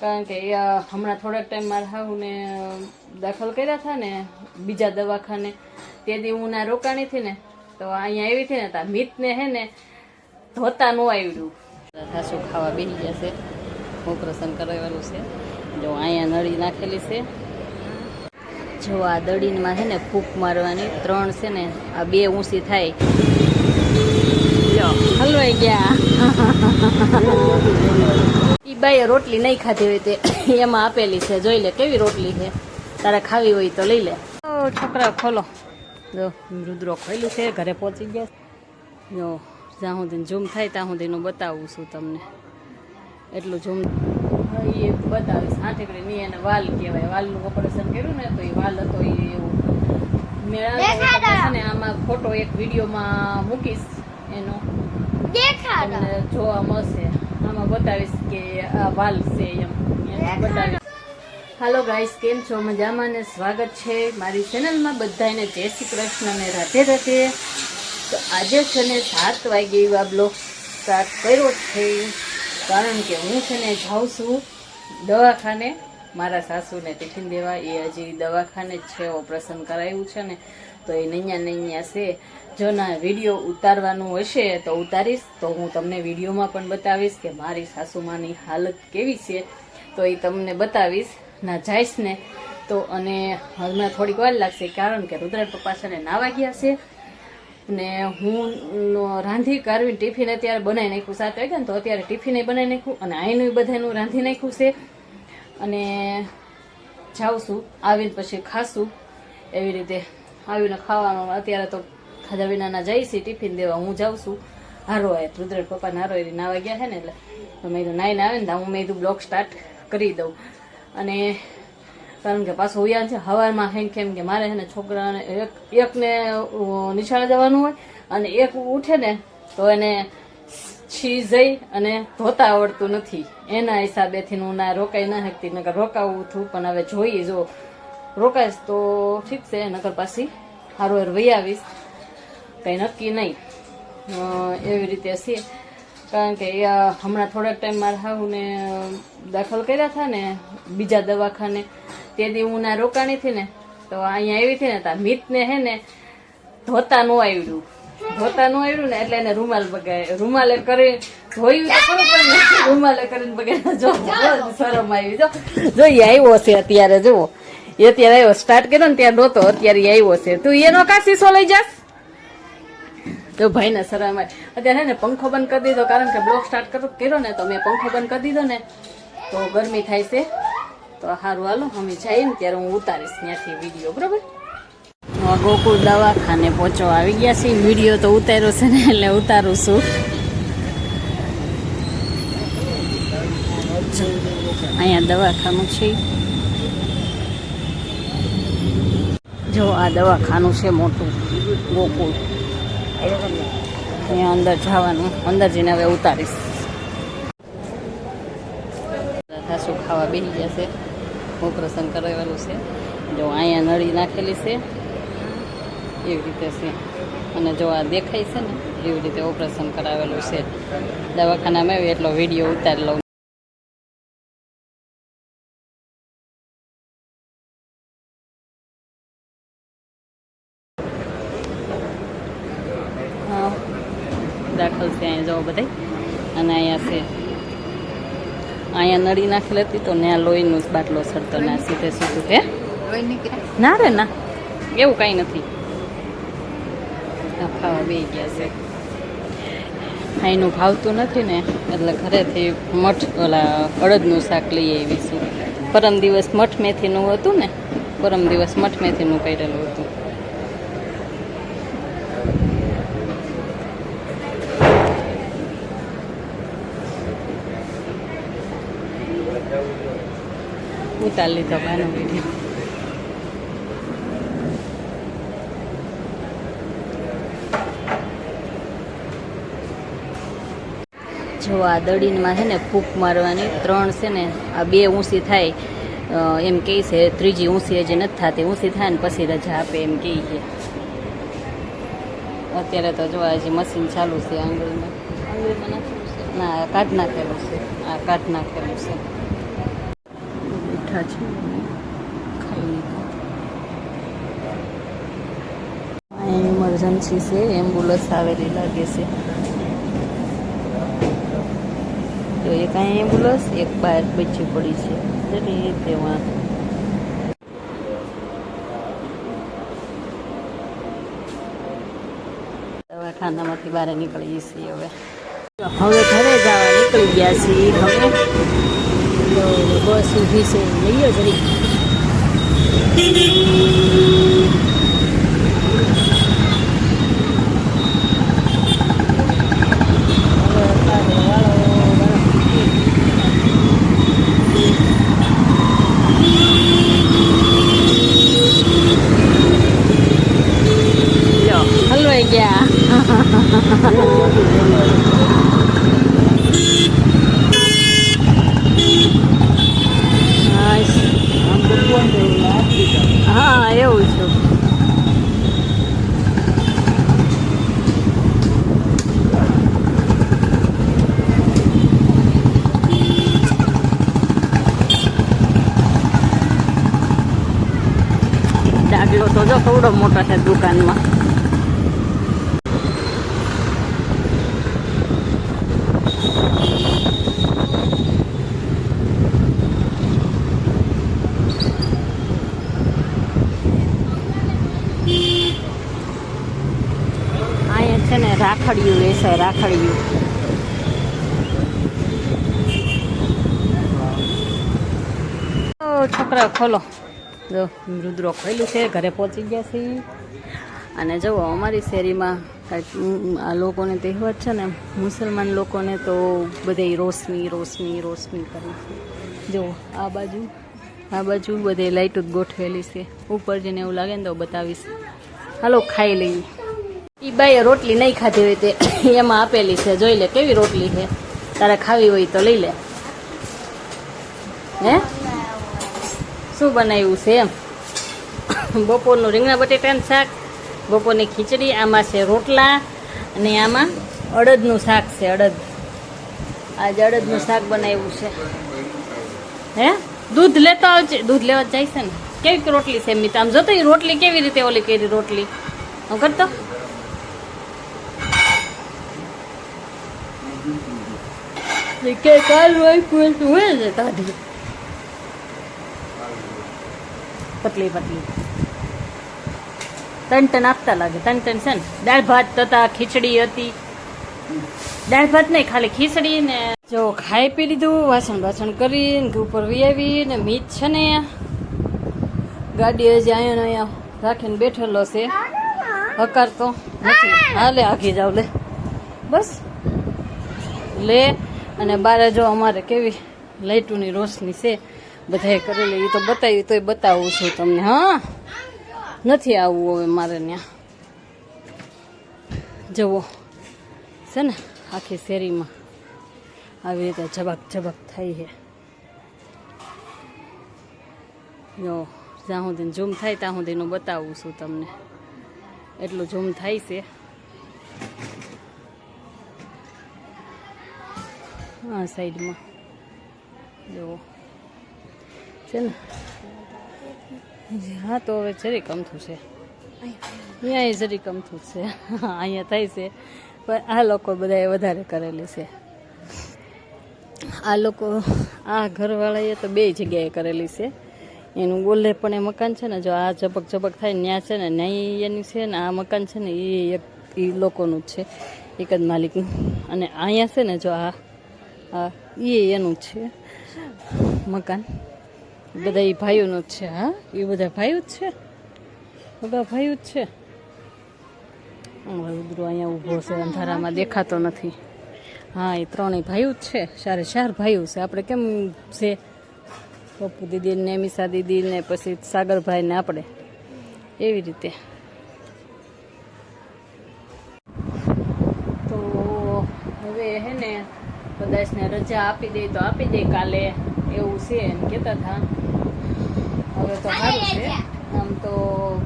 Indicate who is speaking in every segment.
Speaker 1: કારણ કે હમણાં થોડાક ટાઈમ મારા હાહુને દાખલ કર્યા હતા ને બીજા દવાખાને, તે દી હું ના રોકાણી હતી ને તો અહીંયા આવી હતી ને તો મિતને હે ને ધોતા નો આવડ્યું. સાસુ ખાવા બેસી ગયા છે, ઓપરેશન કરાવવાનું છે. જો અહીંયા નળી નાખેલી છે. જો આ દડીમાં છે ને ફૂંક મારવાની 3 છે ને, આ 2 ઊંચી થાય. જો હલવાઈ ગયા. ઈ બાઈએ રોટલી નહીં ખાધી હોય તે એમાં આપેલી છે, જોઈ લે કેવી રોટલી છે. તારે ખાવી હોય તો લઈ લે. છોકરા ખોલો. જો રુદ્રો ખોલ્યું છે, ઘરે પહોંચી ગયા. જો જ્યાં સુધી ઝૂમ થાય ત્યાં સુધીનું બતાવું છું તમને. એટલું ઝૂમ એ બતાવીશ. હાથેકડી ની એને વાલ કહેવાય. વાલનું ઓપરેશન કર્યું ને તો એ વાલ હતો એ એવું મેળા ને. આમાં ફોટો એક વિડીયોમાં મૂકીશ એનો, તમને જોવા મળશે. આમાં બતાવીશ કે આ વાલ છે એમ બતાવીશ. હાલો ગાઈસ, કેમ છો? મજામાં ને? સ્વાગત છે મારી ચેનલમાં. બધાને જય શ્રી કૃષ્ણ ને રાધે રાધે. તો આજે છે ને 7 વાગે એવા બ્લોગ સ્ટાર્ટ કર્યો છે, કારણ કે હું છે ને જાઉં છું દવાખાને મારા સાસુને ટિફિન દેવા. એ હજી દવાખાને જ છે, ઓપરેશન કરાવ્યું છે ને તો એ નૈયા છે. જો ના વિડીયો ઉતારવાનું હશે તો ઉતારીશ, તો હું તમને વિડીયોમાં પણ બતાવીશ કે મારી સાસુમાની હાલત કેવી છે, તો એ તમને બતાવીશ. ના જઈશ ને તો અને હમણાં થોડીક વાર લાગશે, કારણ કે રુદ્ર પપ્પા છે ને નાવા ગયા છે ને હું રાંધી કાઢવીને ટિફિન અત્યારે બનાવી નાખ્યું. 7 વાગ્યા ને તો અત્યારે ટિફિન બનાવી નાખ્યું અને અહીંનું બધાનું રાંધી નાખ્યું છે. અને જાઉં છું, આવીને પછી ખાશું. એવી રીતે આવીને ખાવાનું. અત્યારે તો ખાધા વિનાના જઈ છે ટિફિન દેવા. હું જાઉં છું હારો આવે રુદ્ર પપ્પાને હારો એ નાવા ગયા છે ને, એટલે મેં તો નાઈને આવે ને તો હું બ્લોગ સ્ટાર્ટ કરી દઉં. અને કારણ કે પાછું ઉયાન છે હવારમાં હેમ કેમ કે મારે છે ને છોકરાને એકને નિશાળે જવાનું હોય અને એક ઉઠે ને તો એને છી જઈ અને ધોતા આવડતું નથી. એના હિસાબેથી હું ના રોકાઈ ના શકતી, નકર રોકાવું છું. પણ હવે જોઈએ, જો રોકાઈશ તો ઠીક છે, નકર પાછી હારો વહી આવીશ. કંઈ નક્કી નહીં. એવી રીતે છે. કારણ કે હમણાં થોડાક ટાઈમ મારા હાહુને દાખલ કર્યા હતા ને બીજા દવાખાને, તે દી હું ના રોકાણી હતી ને તો અહીંયા આવી હતી ને તો મિતને હે ને ધોતા નો આવડ્યું. ને એટલે એને રૂમાલ બગાડ્યો. રૂમાલે કરી ધોયું તો ખરું, પણ રૂમાલે કરીને બગાડ્યો. જો શરમ આવી. જો એ આવ્યો છે અત્યારે. જુઓ એ અત્યારે આવ્યો. સ્ટાર્ટ કર્યો ને ત્યાં નહોતો, અત્યારે આવ્યો છે. તું એનો કા શીશો લઈ જાસ? તો ભાઈ ને શરમ આવે. અત્યારે ને પંખો બંધ કરી દીધો, કારણ કે બ્લોગ સ્ટાર્ટ કર્યો ને તો મેં પંખો બંધ કરી દીધો ને તો ગરમી થાય છે. તો સારું, હાલો અમે જઈએ ને ત્યારે હું ઉતારીશ ત્યાંથી વિડીયો, બરોબર? ગોકુળ દવાખાને પહોંચવા આવી ગયા છે. વિડીયો તો ઉતાર્યો છે ને એટલે ઉતારું છું. અહીંયા દવાખાનું છે. જો આ દવાખાનું છે મોટું ગોકુળ. અહીંયા અંદર જવાનું. અંદર જઈને હવે ઉતારીશ. સાસુ ખાવા બેસી ગયા છે, ઓપરેશન કરાવવાનું છે. જો અહીંયા નળી નાખેલી છે એવી રીતે છે. અને જો આ દેખાય છે ને એવી રીતે ઓપરેશન કરાવેલું છે. દવાખાનામાં આવી એટલો વિડીયો ઉતારી લઉં. દાખલ છે અહીંયા જો બધા. અને અહીંયા છે, અહીંયા નળી નાખેલી હતી તો ત્યાં લોહીનું બાટલો સડતો ના સીધે સીધું. હે ના રે ના, એવું કાંઈ નથી. ખાવા બે ગયા છે. અહીંનું ભાવતું નથી ને એટલે ઘરેથી મઠ ઓલા અડદનું શાક લઈ આવીશું. પરમ દિવસ મઠ મેથીનું હતું ને, પરમ દિવસ મઠ મેથીનું કરેલું હતું. ઉતાર લીધો બાનો વિડીયો. જો આ દડીમાં છે ને ફૂંક મારવાની 3 છે ને, આ 2 ઊંચી થાય એમ કહે છે. ત્રીજી ઊંચી હજી નથી થતી. ઊંચી થાય ને પછી રજા આપે એમ કહે છે. અત્યારે તો જો હજી મશીન ચાલુ છે. આંગળીમાં ના કાઢ નાખેલું છે. આ કાઢ નાખેલું છે. ઇમરજન્સી છે, એમ્બ્યુલન્સ આવેલી લાગે છે. જો એક અહીંયા એમ્બ્યુલન્સ, એક બહાર બચી પડી છે. જરી તેમાં દવાખાનામાંથી બહાર નીકળી છીએ. હવે ઘરે જવા નીકળી ગયા છીએ. હવે બસ ઊભી છે, લઈએ જરી. હલવાઈ ગયા. હા એવું છું. ડાગલો તો જો કેવડો મોટો છે દુકાનમાં. અહીંયા છે ને રાખડિયું વેચાય, રાખડિયું. છોકરા ખોલો. જો રુદ્રો ખોલ્યું છે, ઘરે પહોંચી ગયા છે. અને જુઓ અમારી શેરીમાં કાંઈક આ લોકોને તહેવાર છે ને, મુસલમાન લોકોને તો બધે રોશની રોશની રોશની કરી છે. જુઓ આ બાજુ બધે લાઇટો જ ગોઠવેલી છે. ઉપર જઈને એવું લાગે ને તો બતાવીશ. હાલો ખાઈ લઈએ. એ બાઈએ રોટલી નહીં ખાધી હોય તે એમાં આપેલી છે, જોઈ લે કેવી રોટલી છે. તારે ખાવી હોય તો લઈ લે. હે શું બનાવ્યું છે એમ? બપોરનું રીંગણા બટેટાનું શાક, બપોરની ખીચડી, આમાં છે રોટલા, અને આમાં અડદનું શાક છે. આજે અડદનું શાક બનાવ્યું છે. હે દૂધ લેતો આવજે, દૂધ લેવા જાય છે ને. કેવી રોટલી છે મિત? આમ જોતો રોટલી કેવી રીતે ઓલી કરી રોટલી હું કરતો. કે કાલ હોય છે કાઢી પતલી તન આપતા લાગે. તન છે ને. દાળ ભાત તથા ખીચડી હતી. દાળ ભાત નહીં, ખાલી ખીચડી ને. જો ખાઈ પી લીધું, વાસણ કરીને ઉપર વી આવી ને. મીત છે ને ગાડી હજી અહીંયા રાખીને બેઠેલો છે, હકારતો નથી. હાલે આગી જાવ લે બસ લે. અને બારે જો અમારે કેવી લાઇટોની રોશની છે બધાએ કરેલી. એ તો બતાવી તોય બતાવું છું તમને. હા નથી આવવું હવે મારે ત્યાં. જવો છે ને આખી શેરીમાં આવી રીતે ઝબક થાય છે. જો જ્યાં સુધી ઝૂમ થાય ત્યાં સુધીનું બતાવું છું તમને. એટલું ઝૂમ થાય છે. હા સાઈડમાં જો છે ને. હા તો હવે જરી કમથું છે, અહીંયા જરી કમથું છે. અહીંયા થાય છે પણ આ લોકો બધાએ વધારે કરેલી છે. આ લોકો આ ઘરવાળાએ તો બે જગ્યાએ કરેલી છે. એનું ગોલે પણ એ મકાન છે ને, જો આ ઝબક થાય ત્યાં છે ને, ન્યાય એની છે ને. આ મકાન છે ને એ લોકોનું જ છે, એક જ માલિકનું. અને અહીંયા છે ને જો આ એનું જ છે મકાન. બધા એ ભાઈઓનું જ છે. હા એ બધા ભાઈઓ જ છે, બધા ભાઈઓ જ છે. રુદ્રો અહીંયા ઊભો છે, અંધારામાં દેખાતો નથી. હા એ ત્રણેય ભાઈઓ જ છે, ચાર ભાઈઓ છે. આપણે કેમ છે પપ્પુ દીદી ને મિશા દીદી ને પછી સાગરભાઈ ને આપણે એવી રીતે. તો હવે હે ને કદાચને રજા આપી દે તો આપી દે કાલે, એવું છે એમ કહેતા હતા. હવે તો સારું છે આમ તો,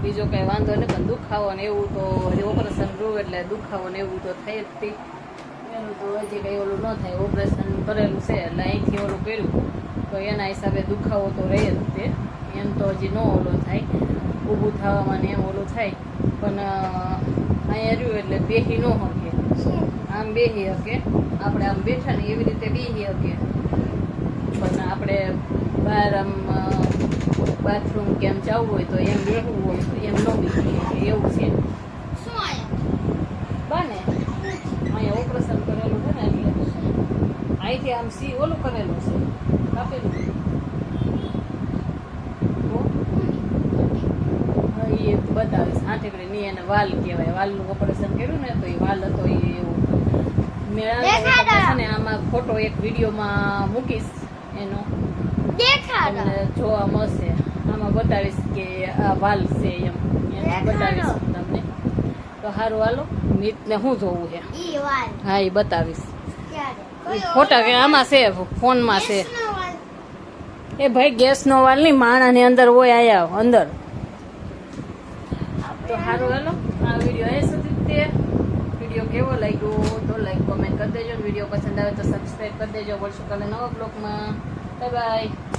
Speaker 1: બીજો કંઈ વાંધો નહીં. પણ દુખાવો ને એવું તો હજી ઓપરેશન રૂ એટલે દુખાવો ને એવું તો થઈ જ હતી. એનું તો હજી કંઈ ઓલું ન થાય, ઓપરેશન કરેલું છે એટલે અહીંથી ઓલું કર્યું તો એના હિસાબે દુખાવો તો રહે જ તે. એમ તો હજી ન ઓલું થાય, ઊભું થવામાં ને એમ ઓલું થાય, પણ અહીંયા રહ્યું એટલે બેસી ન શકે. આમ બેસી શકે, આપણે આમ બેઠા ને એવી રીતે બેસી શકે, પણ આપણે બહાર આમ બાથરૂમ કે એમ જવું હોય તો એમ બેસવું હોય તો એમ ન બેસી શકે એવું છે. બાને અહીંયા ઓપરેશન કરેલું છે ને એટલે અહીંથી આમ સી ઓલું કરેલું છે, કાપેલું. એ બતાવીશ હાથેકડી ની એને વાલ કહેવાય, વાલનું ઓપરેશન કર્યું ને તો એ વાલ હતો એ એવું. મેં ને આમાં ફોટો એક વિડીયોમાં મૂકીશ એનો, તમને જોવા મળશે. આમાં બતાવીશ કે આ વાલ છે એમ બતાવીશ તમને. તો સારું હાલો, મીતને શું જોવું છે? હા એ બતાવીશ. ફોટા કે આમાં છે, ફોનમાં છે. એ ભાઈ ગેસનો વાલ નહીં, માણાની અંદર હોય આયા અંદર. તો સારું હાલો, આ વિડીયો અહીં સુધી તે વિડીયો કેવો લાગ્યો તો લાઈક કોમેન્ટ કરી દેજો. વિડીયો પસંદ આવે તો સબસ્ક્રાઈબ કરી દેજો. મળશું કાલે નવા બ્લોગમાં. Bye bye.